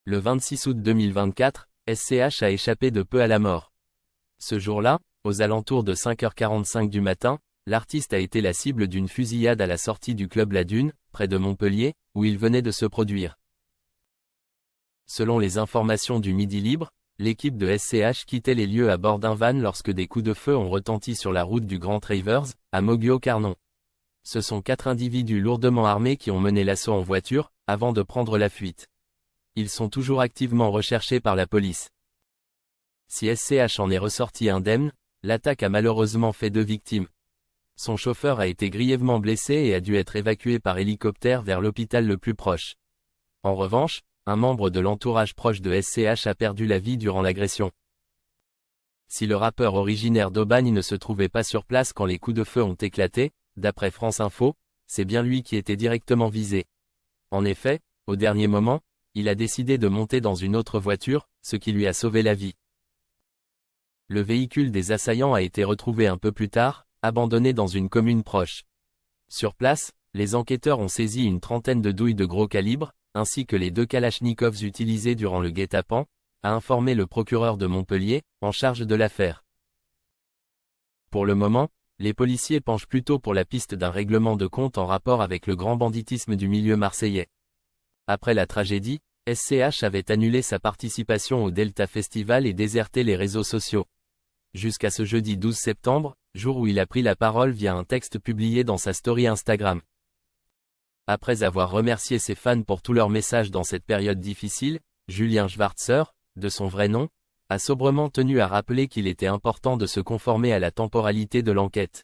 Le 26 août 2024, SCH a échappé de peu à la mort. Ce jour-là, aux alentours de 5h45 du matin, l'artiste a été la cible d'une fusillade à la sortie du club La Dune, près de Montpellier, où il venait de se produire. Selon les informations du Midi Libre, l'équipe de SCH quittait les lieux à bord d'un van lorsque des coups de feu ont retenti sur la route du Grand Travers, à Moguio-Carnon. Ce sont 4 individus lourdement armés qui ont mené l'assaut en voiture, avant de prendre la fuite. Ils sont toujours activement recherchés par la police. Si SCH en est ressorti indemne, l'attaque a malheureusement fait 2 victimes. Son chauffeur a été grièvement blessé et a dû être évacué par hélicoptère vers l'hôpital le plus proche. En revanche, un membre de l'entourage proche de SCH a perdu la vie durant l'agression. Si le rappeur originaire d'Aubagne ne se trouvait pas sur place quand les coups de feu ont éclaté, d'après France Info, c'est bien lui qui était directement visé. En effet, au dernier moment, il a décidé de monter dans une autre voiture, ce qui lui a sauvé la vie. Le véhicule des assaillants a été retrouvé un peu plus tard, abandonné dans une commune proche. Sur place, les enquêteurs ont saisi une trentaine de douilles de gros calibre, ainsi que les 2 kalachnikovs utilisés durant le guet-apens, a informé le procureur de Montpellier, en charge de l'affaire. Pour le moment, les policiers penchent plutôt pour la piste d'un règlement de compte en rapport avec le grand banditisme du milieu marseillais. Après la tragédie, SCH avait annulé sa participation au Delta Festival et déserté les réseaux sociaux. Jusqu'à ce jeudi 12 septembre, jour où il a pris la parole via un texte publié dans sa story Instagram. Après avoir remercié ses fans pour tous leurs messages dans cette période difficile, Julien Schwarzer, de son vrai nom, a sobrement tenu à rappeler qu'il était important de se conformer à la temporalité de l'enquête.